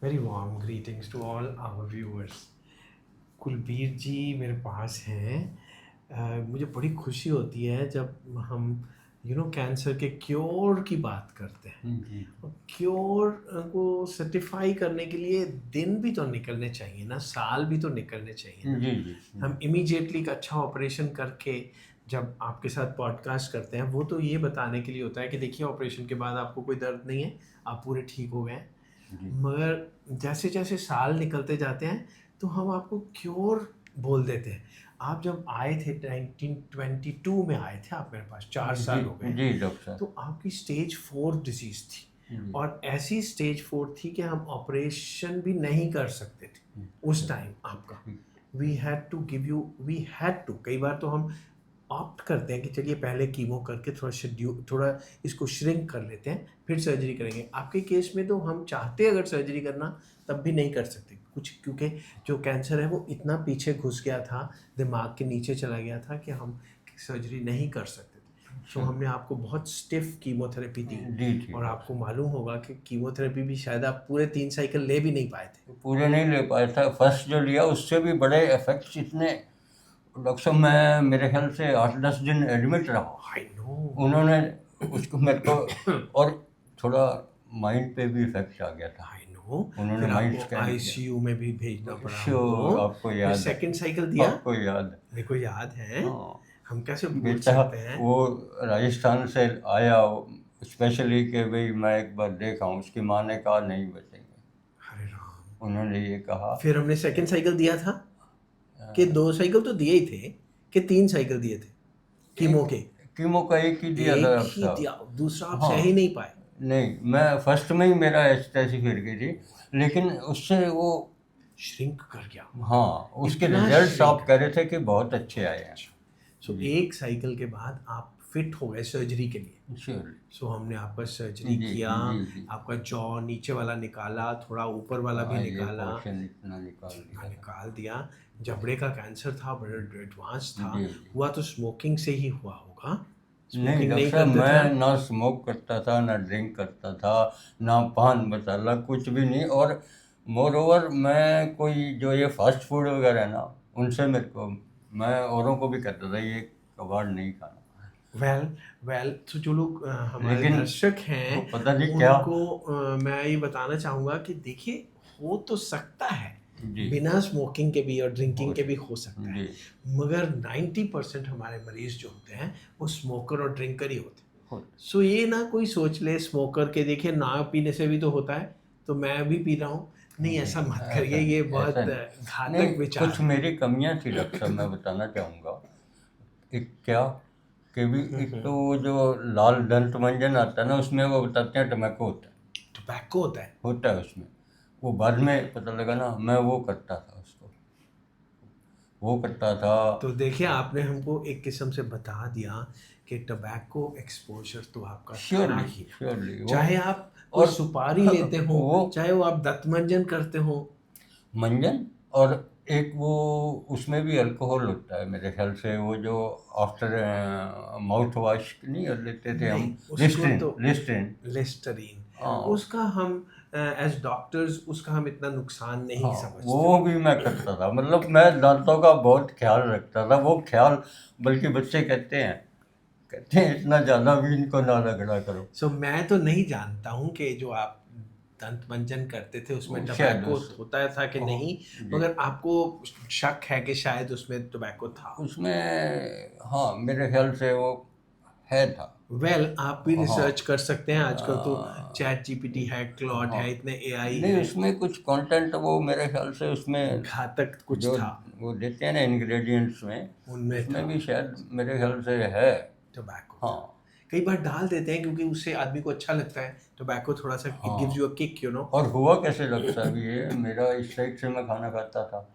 Very warm greetings to all our viewers. Kulbir जी मेरे पास हैं। मुझे बड़ी खुशी होती है जब हम कैंसर के क्योर की बात करते हैं। जी क्योर को सर्टिफाई करने के लिए दिन भी तो निकलने चाहिए ना, साल भी तो निकलने चाहिए ना। जी जी जी हम इमीडिएटली एक अच्छा ऑपरेशन करके जब आपके साथ पॉडकास्ट करते हैं, वो तो ये बताने के लिए होता है कि देखिए ऑपरेशन के बाद आपको कोई दर्द नहीं है, आप पूरे ठीक हो गए हैं। जी मगर जैसे जैसे साल निकलते जाते हैं तो हम आपको क्योर बोल देते हैं। आप जब आए थे 1922 में आए थे, आप मेरे पास 4 साल हो गए। जी डॉक्टर साहब। तो आपकी स्टेज 4 डिजीज़ थी, जी और ऐसी स्टेज 4 थी कि हम ऑपरेशन भी नहीं कर सकते थे उस टाइम आपका। ठीक। वी हैड टू, कई बार तो हम ऑप्ट करते हैं कि चलिए पहले कीमो करके थोड़ा इसको श्रिंक कर लेते हैं, फिर सर्जरी करेंगे। आपके केस में तो हम चाहते अगर सर्जरी करना तब भी नहीं कर सकते कुछ, क्योंकि जो कैंसर है वो इतना पीछे घुस गया था, दिमाग के नीचे चला गया था कि हम सर्जरी नहीं कर सकते थे। तो अच्छा। हमने आपको बहुत स्टिफ कीमोथेरेपी दी, जी जी और डॉक्टर आपको साहब। मालूम होगा कि कीमोथेरेपी भी शायद आप पूरे 3 साइकिल ले भी नहीं पाए थे। पूरे नहीं ले पाया था, फर्स्ट जो लिया उससे भी बड़े इफेक्ट्स इतने। डॉक्टर साहब मैं मेरे ख्याल से 8-10 दिन एडमिट रहा। I know. उन्होंने उसको मेरे को, और थोड़ा माइंड पे भी इफेक्ट आ गया था। I know. उन्होंने फिर माइंड आपको स्कैन किया। आईसीयू में भी भेजना पड़ा हमको। श्योर, आपको फिर याद है। सेकंड साइकिल दिया। आपको याद है। मेरे को याद है। हाँ। हम कैसे भूल बेटा, सकते हैं। वो राजस्थान से आया स्पेशली कि भाई मैं एक बार देखा हूँ। उसकी माँ ने कहा नहीं बचेंगे। अरे राम। उन्होंने ये कहा फिर हमने कि सेकंड साइकिल दिया था कि अ, 2 साइकिल तो दिए ही थे, कि 3 साइकिल दिए थे कीमो एक के। कीमो का एक ही दिया था एक डॉक्टर ही दिया, साहब। दूसरा आप सह ही हाँ। नहीं पाए। नहीं, मैं फर्स्ट में ही मेरा एस्टेसी फिर गई थी, लेकिन उससे वो, श्रिंक कर गया। हाँ, उसके इतना रिजल्ट्स श्रिंक। आप कह रहे थे कि बहुत अच्छे आए हैं। अच्छा। सो जी। एक साइकिल के बाद आप फिट हो गए सर्जरी के लिए। श्योर। सो हमने आपका सर्जरी जी किया। जी जी। आपका जॉ नीचे वाला निकाला, थोड़ा ऊपर वाला भी हाँ, ये निकाला। पोर्शन इतना निकाल जितना दिया था। निकाल दिया। जबड़े का कैंसर था, बड़ा एडवांस था। जी जी। हुआ तो स्मोकिंग से ही हुआ होगा। नहीं स्मोकिंग डॉक्टर नहीं साहब, करते थे मैं आप। ना स्मोक करता था, ना ड्रिंक करता था, ना पान मसाला, कुछ भी नहीं। और मोर ओवर मैं कोई जो ये फास्ट फूड वगैरह है ना, उनसे मेरे को, मैं औरों को भी कहता था ये कबाड़ नहीं खाना। वेल वेल, तो जो लोग हमारे लेकिन दर्शक वो हैं पता नहीं क्या। उनको मैं ये बताना चाहूँगा कि देखिए, हो तो सकता है जी। बिना स्मोकिंग के भी और ड्रिंकिंग हो के भी हो सकता है। जी। मगर 90% हमारे मरीज जो होते हैं वो स्मोकर और ड्रिंकर ही होते हैं। हो। सो ये ना कोई सोच ले स्मोकर के, देखिए ना पीने से भी तो होता है, तो मैं भी पी रहा हूँ। नहीं, नहीं, ऐसा मत करिए, ऐसा ये नहीं, ऐसा बहुत नहीं। नहीं, घातक विचार कुछ है। मेरी कमियां थी डॉक्टर साहब, मैं बताना चाहूँगा। एक क्या, कि भी एक तो वो जो लाल दंत मंजन आता है ना, उसमें वो बताते हैं टमैको होता है। टोबैको होता है। होता है उसमें। वो बाद में पता लगा ना, मैं वो करता था उसको, वो करता था। तो देखिए, आपने हमको एक किस्म से बता दिया कि टबैको एक्सपोजर तो आपका था श्योरली। ही ना। श्योरली वो। चाहे आप कोई और सुपारी लेते हो, वो चाहे वो आप दंतमंजन करते हो। मंजन, और एक वो उसमें भी अल्कोहल होता है मेरे ख्याल से, वो जो आफ्टर माउथ वॉश नहीं लेते थे नहीं, हम, उसको लिस्ट्रीन। तो लिस्ट्रीन। लिस्टरीन, हाँ। उसका हम एज डॉक्टर्स उसका हम इतना नुकसान नहीं हाँ, समझते। वो भी मैं करता था। मतलब मैं दांतों का बहुत ख्याल रखता था, वो ख्याल, बल्कि बच्चे कहते हैं इतना ज़्यादा भी इनको ना रगड़ा करो। सो मैं तो नहीं जानता हूँ कि जो आप दंतमंजन करते थे उसमें वो शायद टबैको उस होता था कि हो। नहीं, जी। मगर आपको शक है कि शायद उसमें टबैको था। उसमें हाँ, मेरे ख्याल से वो है था। आप भी हाँ। रिसर्च कर सकते हैं, आजकल तो चैट जीपीटी है, एक, क्लॉट हाँ। है, इतने एआई नहीं, हैं। उसमें कुछ कंटेंट वो मेरे ख्याल से उसमें घातक कुछ जो था वो देते हैं ना इंग्रेडिएंट्स में, उनमें, उसमें था भी शायद मेरे ख्याल से है। टोबैको था। हाँ। कई बार डाल देते हैं क्योंकि उससे आदमी को अच्छा लगता है, टोबैको थोड़ा सा इट गिव्स हाँ। You a kick. और हुआ कैसे डॉक्टर साहब, ये मेरा इस साइड से मैं खाना खाता था,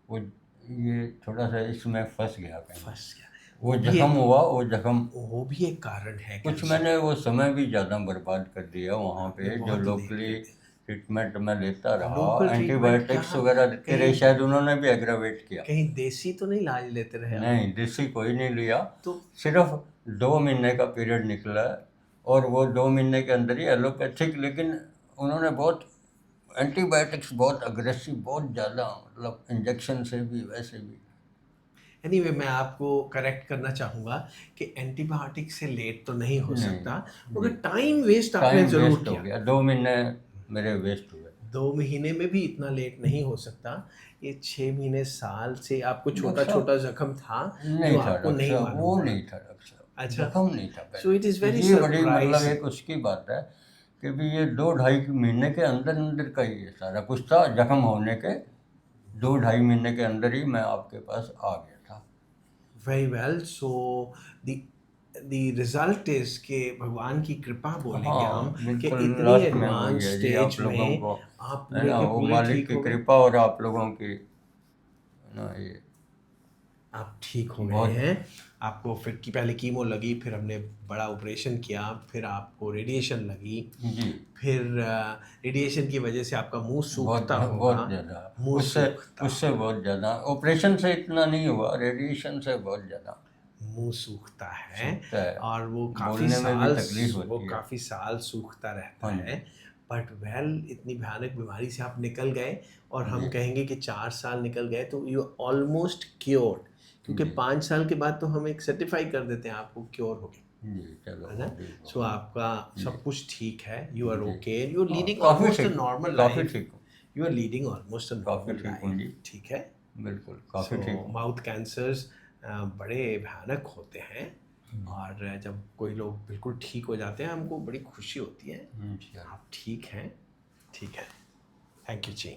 वो ये थोड़ा सा इसमें फंस गया कहीं। फंस गया। वो जख्म हुआ, वो जख्म। वो भी एक कारण है कुछ कैंसर मैंने का। वो समय भी ज़्यादा बर्बाद कर दिया वहाँ आपने पे, जो बहुत लेट लोकली कर दी। ट्रीटमेंट मैं लेता लोकल रहा, ट्रीटमेंट क्या, एंटीबायोटिक्स वगैरह देते रहे, कहीं शायद उन्होंने भी एग्रावेट किया। कहीं देसी तो नहीं इलाज लेते रहे आप। नहीं, देसी कोई नहीं लिया। तो सिर्फ 2 महीने का पीरियड निकला है, और वो 2 महीने के अंदर ही एलोपैथिक, लेकिन उन्होंने बहुत एंटीबायोटिक्स बहुत अग्रेसिव, बहुत ज़्यादा, मतलब इंजेक्शन से भी वैसे भी। एनीवे मैं आपको करेक्ट करना चाहूँगा कि एंटीबायोटिक से लेट तो नहीं हो नहीं सकता, जी, मगर टाइम वेस्ट आपने टाइम ज़रूर वेस्ट हो किया। गया, 2 महीने मेरे वेस्ट हुए। 2 महीने में भी इतना लेट नहीं हो सकता। ये 6 महीने, साल से आपको डॉक्टर साहब छोटा-छोटा ज़ख्म था, जो नहीं था, आपको डॉक्टर नहीं साहब मालूम वो पड़ा। नहीं था डॉक्टर साहब, अच्छा, जख्म नहीं था सो इट पहले। इज़ वेरी ये बड़ी मतलब सरप्राइज़िंग। एक उसकी बात है कि भी ये 2 ढाई महीने के अंदर अंदर का ही ये सारा कुछ था, जख्म होने के 2 ढाई महीने के अंदर ही मैं आपके पास आ गया था। Very well, so the result is कि भगवान की कृपा बोलेंगे हम हाँ, कि बिल्कुल इतनी लास्ट में वही एडवांस है जी, स्टेज आप लोगों में को आप है पूरे ना, के वो पूरे मालिक ठीक की हो गए। कृपा और आप लोगों की, है ना, ये आप ठीक हो गए बहुत। हैं। आपको फिर की पहले कीमो लगी, फिर हमने बड़ा ऑपरेशन किया, फिर आपको रेडिएशन लगी, जी, फिर रेडिएशन की वजह से आपका मुंह बहुत सूखता होगा। बहुत ज़्यादा, मुंह उससे सूखता उससे होगा, बहुत ज़्यादा, ऑपरेशन से इतना नहीं हुआ, रेडिएशन से बहुत ज़्यादा मुंह सूखता है। सूखता है, और वो काफ़ी बोलने में भी साल तकलीफ वो होती है। काफ़ी साल सूखता रहता हाँ है। जी, बट वेल, इतनी भयानक बीमारी से आप निकल गए, और हम जी, कहेंगे कि 4 साल निकल गए तो यू ऑलमोस्ट क्योर्ड, क्योंकि जी, 5 साल के बाद तो हम एक सर्टिफाई कर देते हैं आपको क्योर हो गए, जी, चलो है ना? जी, सो आपका जी, सब कुछ ठीक है, यू आर जी, ओके, यू आर हाँ, लीडिंग काफ़ी ऑलमोस्ट अ ठीक, नॉर्मल काफ़ी लाइफ, ठीक हूँ, you are leading almost a काफ़ी नॉर्मल ठीक हूँ लाइफ, जी, ठीक है? बिल्कुल, सो काफ़ी ठीक हूँ। माउथ कैंसर्स बड़े भयानक होते हैं, और जब कोई लोग बिल्कुल ठीक हो जाते हैं हमको बड़ी खुशी होती है। जी, आप ठीक हैं, ठीक है। Thank you ji.